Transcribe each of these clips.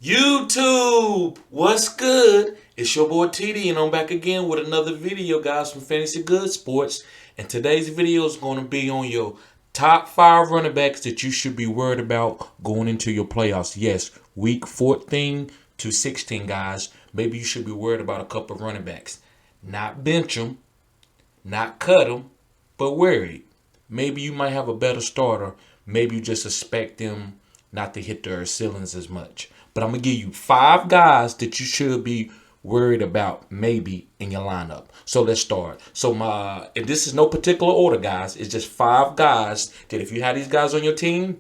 YouTube, what's good? It's your boy TD and I'm back again with another video, guys, from Fantasy Good Sports. And today's video is going to be on your top 5 running backs that you should be worried about going into your playoffs. Yes, week 14 to 16, guys. Maybe you should be worried about a couple of running backs. Not bench them, not cut them, but worried. Maybe you might have a better starter. Maybe you just expect them not to hit their ceilings as much. But I'm going to give you 5 guys that you should be worried about maybe in your lineup. So let's start. And this is no particular order, guys. It's just 5 guys that if you have these guys on your team,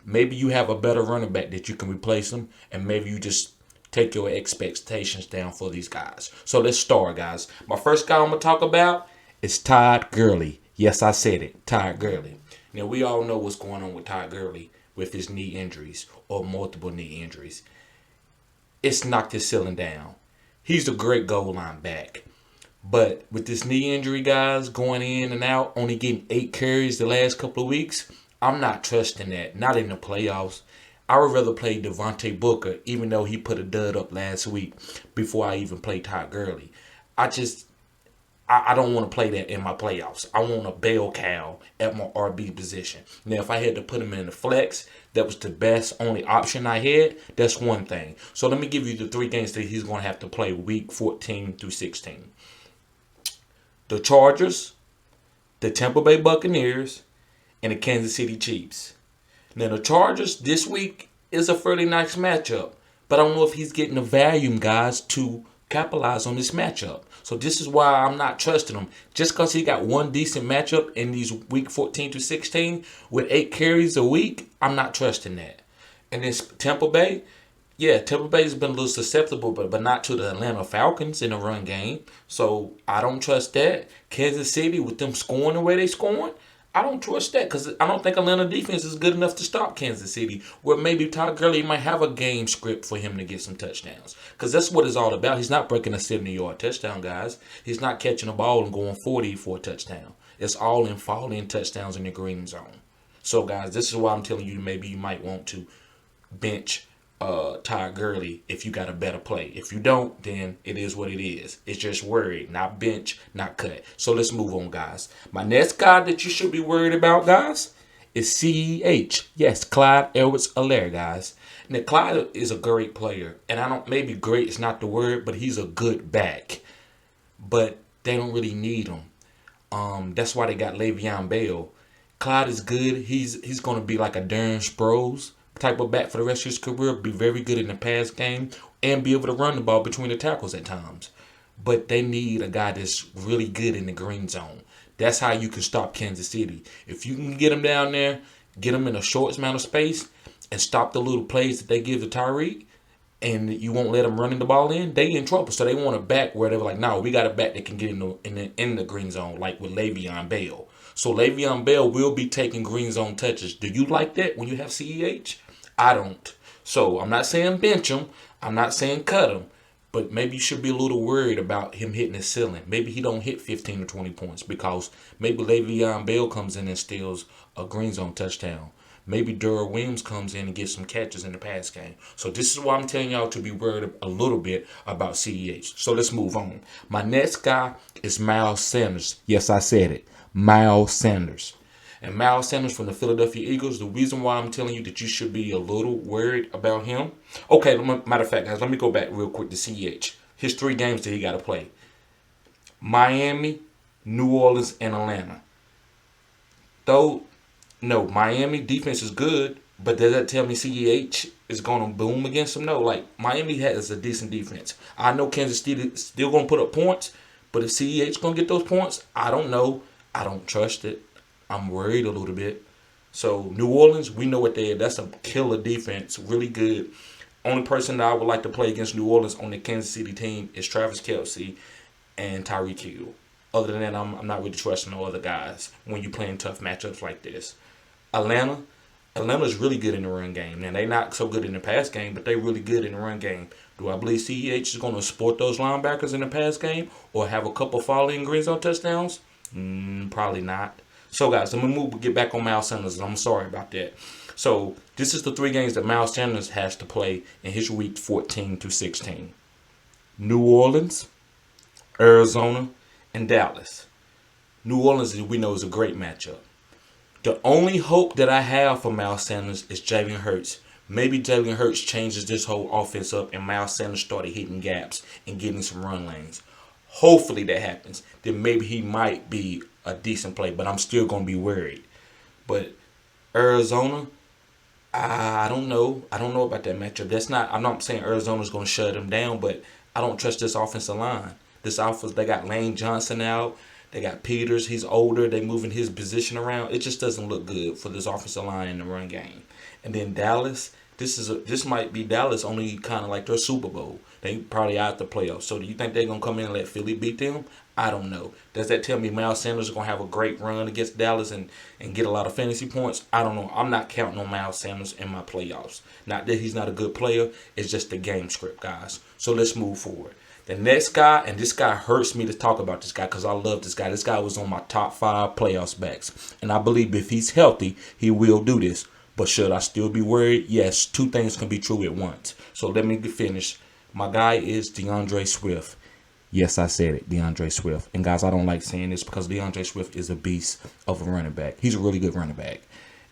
maybe you have a better running back that you can replace them. And maybe you just take your expectations down for these guys. So let's start, guys. My first guy I'm going to talk about is Todd Gurley. Yes, I said it. Todd Gurley. Now, we all know what's going on with Todd Gurley with his knee injuries or multiple knee injuries. It's knocked his ceiling down. He's a great goal line back. But with this knee injury, guys, going in and out, only getting 8 carries the last couple of weeks, I'm not trusting that. Not in the playoffs. I would rather play Devontae Booker, even though he put a dud up last week before I even played Todd Gurley. I don't want to play that in my playoffs. I want a bell cow at my RB position. Now, if I had to put him in the flex, that was the best only option I had. That's one thing. So let me give you the 3 games that he's going to have to play week 14 through 16. The Chargers, the Tampa Bay Buccaneers, and the Kansas City Chiefs. Now, the Chargers this week is a fairly nice matchup, but I don't know if he's getting the volume, guys, to capitalize on this matchup. So this is why I'm not trusting him. Just because he got one decent matchup in these week 14 to 16 with 8 carries a week, I'm not trusting that. And this Tampa Bay, Tampa Bay's been a little susceptible, but not to the Atlanta Falcons in the run game. So I don't trust that. Kansas City, with them scoring the way they scoring, I don't trust that because I don't think Atlanta defense is good enough to stop Kansas City, where maybe Todd Gurley might have a game script for him to get some touchdowns. Because that's what it's all about. He's not breaking a 70-yard touchdown, guys. He's not catching a ball and going 40 for a touchdown. It's all in falling touchdowns in the green zone. So, guys, this is why I'm telling you maybe you might want to bench Todd Gurley if you got a better play. If you don't, then it is what it is. It's just worried, not bench, not cut. So let's move on, guys. My next guy that you should be worried about, guys, is CEH. Yes, Clyde EdwardsHelaire, guys. Now, Clyde is a great player, and maybe great is not the word, but he's a good back. But they don't really need him. That's why they got Le'Veon Bell. Clyde is good. He's going to be like a Darren Sproles type of back for the rest of his career, be very good in the pass game, and be able to run the ball between the tackles at times. But they need a guy that's really good in the green zone. That's how you can stop Kansas City. If you can get them down there, get them in a short amount of space, and stop the little plays that they give to Tyreek, and you won't let them running the ball in, they in trouble. So they want a back where they're like, no, we got a back that can get in the green zone, like with Le'Veon Bell. So Le'Veon Bell will be taking green zone touches. Do you like that when you have CEH? I don't. So I'm not saying bench him. I'm not saying cut him. But maybe you should be a little worried about him hitting his ceiling. Maybe he don't hit 15 or 20 points because maybe Le'Veon Bell comes in and steals a green zone touchdown. Maybe Durrell Williams comes in and gets some catches in the pass game. So this is why I'm telling y'all to be worried a little bit about CEH. So let's move on. My next guy is Miles Sanders. Yes, I said it. Miles Sanders. And Miles Sanders from the Philadelphia Eagles, the reason why I'm telling you that you should be a little worried about him. Okay, matter of fact, guys, let me go back real quick to CEH. His 3 games that he got to play. Miami, New Orleans, and Atlanta. Miami defense is good, but does that tell me CEH is going to boom against them? No, like Miami has a decent defense. I know Kansas City is still going to put up points, but if CEH is going to get those points, I don't know. I don't trust it. I'm worried a little bit. So New Orleans, we know what they are. That's a killer defense, really good. Only person that I would like to play against New Orleans on the Kansas City team is Travis Kelce and Tyreek Hill. Other than that, I'm not really trusting no other guys when you're playing tough matchups like this. Atlanta's really good in the run game. Now, they're not so good in the pass game, but they're really good in the run game. Do I believe CEH is going to support those linebackers in the pass game or have a couple falling green zone touchdowns? Probably not. So, guys, get back on Miles Sanders. I'm sorry about that. So this is the 3 games that Miles Sanders has to play in his week 14 to 16. New Orleans, Arizona, and Dallas. New Orleans, we know, is a great matchup. The only hope that I have for Miles Sanders is Jalen Hurts. Maybe Jalen Hurts changes this whole offense up and Miles Sanders started hitting gaps and getting some run lanes. Hopefully that happens. Then maybe he might be a decent play, but I'm still going to be worried. But Arizona, I don't know. I don't know about that matchup. I'm not saying Arizona's going to shut him down, but I don't trust this offensive line. This offense, they got Lane Johnson out. They got Peters. He's older. They moving his position around. It just doesn't look good for this offensive line in the run game. And then Dallas, this might be Dallas only kind of like their Super Bowl. They probably out the playoffs. So do you think they're going to come in and let Philly beat them? I don't know. Does that tell me Miles Sanders is going to have a great run against Dallas and get a lot of fantasy points? I don't know. I'm not counting on Miles Sanders in my playoffs. Not that he's not a good player. It's just the game script, guys. So let's move forward. The next guy, and this guy hurts me to talk about this guy because I love this guy. This guy was on my top 5 playoffs backs. And I believe if he's healthy, he will do this. But should I still be worried? Yes, 2 things can be true at once. So let me finish. My guy is DAndre Swift. Yes, I said it, DAndre Swift. And guys, I don't like saying this because DAndre Swift is a beast of a running back. He's a really good running back.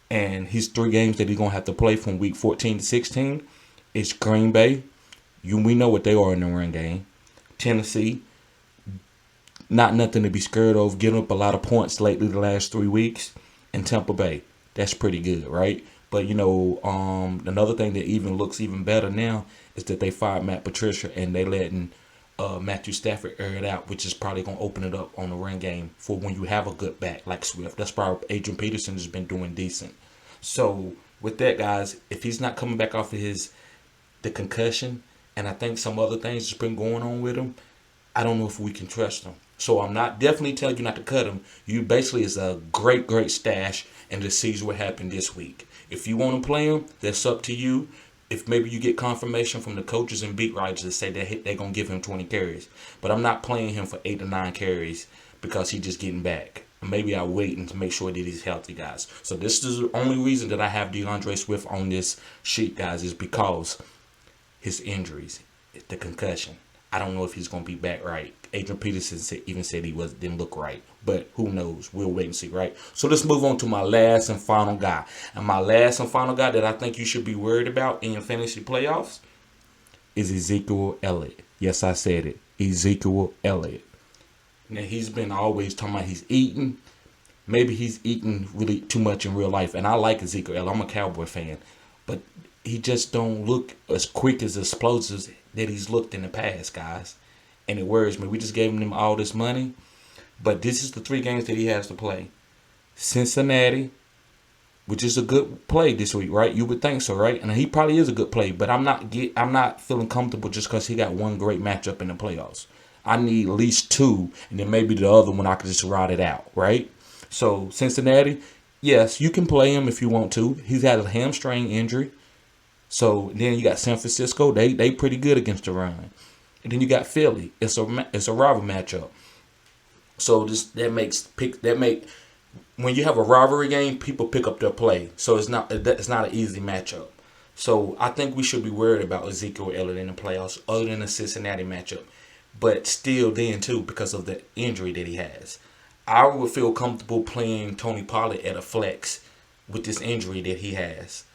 And his 3 games that he's going to have to play from week 14 to 16 is Green Bay. We know what they are in the run game. Tennessee, not nothing to be scared of, giving up a lot of points lately the last 3 weeks. And Tampa Bay, that's pretty good, right? But, another thing that looks even better now is that they fired Matt Patricia and they letting Matthew Stafford air it out, which is probably going to open it up on the run game for when you have a good back like Swift. That's why Adrian Peterson has been doing decent. So with that, guys, if he's not coming back off of the concussion, and I think some other things that's been going on with him, I don't know if we can trust him. So I'm not definitely telling you not to cut him. You basically is a great, great stash and just sees what happened this week. If you want to play him, that's up to you. If maybe you get confirmation from the coaches and beat writers that say that they're going to give him 20 carries. But I'm not playing him for 8 or 9 carries because he's just getting back. Maybe I'll wait and to make sure that he's healthy, guys. So this is the only reason that I have DAndre Swift on this sheet, guys, is because his injuries, the concussion. I don't know if he's going to be back right. Adrian Peterson even said he didn't look right. But who knows? We'll wait and see, right? So let's move on to my last and final guy. And my last and final guy that I think you should be worried about in your fantasy playoffs is Ezekiel Elliott. Yes, I said it. Ezekiel Elliott. Now, he's been always talking about he's eating. Maybe he's eating really too much in real life. And I like Ezekiel Elliott. I'm a Cowboy fan. But he just don't look as quick as explosives that he's looked in the past, guys. And it worries me. We just gave him all this money. But this is the 3 games that he has to play. Cincinnati, which is a good play this week, right? You would think so, right? And he probably is a good play. But I'm not feeling comfortable just because he got one great matchup in the playoffs. I need at least 2. And then maybe the other one I could just ride it out, right? So Cincinnati, yes, you can play him if you want to. He's had a hamstring injury. So then you got San Francisco. They pretty good against the run. And then you got Philly. It's a rival matchup. So when you have a rivalry game, people pick up their play. So it's not an easy matchup. So I think we should be worried about Ezekiel Elliott in the playoffs, other than the Cincinnati matchup. But still then too, because of the injury that he has. I would feel comfortable playing Tony Pollard at a flex with this injury that he has.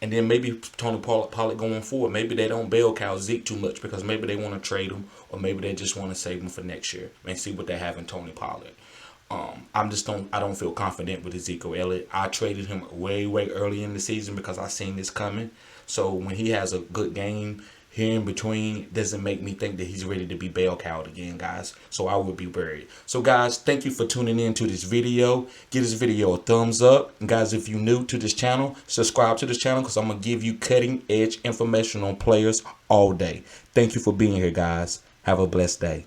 And then maybe Tony Pollard going forward, maybe they don't bell cow Zeke too much because maybe they want to trade him or maybe they just want to save him for next year and see what they have in Tony Pollard. I don't feel confident with Ezekiel Elliott. I traded him way early in the season because I seen this coming. So when he has a good game here in between, doesn't make me think that he's ready to be bell cowed again, guys. So I would be worried. So guys, thank you for tuning in to this video. Give this video a thumbs up. And guys, if you're new to this channel, subscribe to this channel because I'm going to give you cutting edge information on players all day. Thank you for being here, guys. Have a blessed day.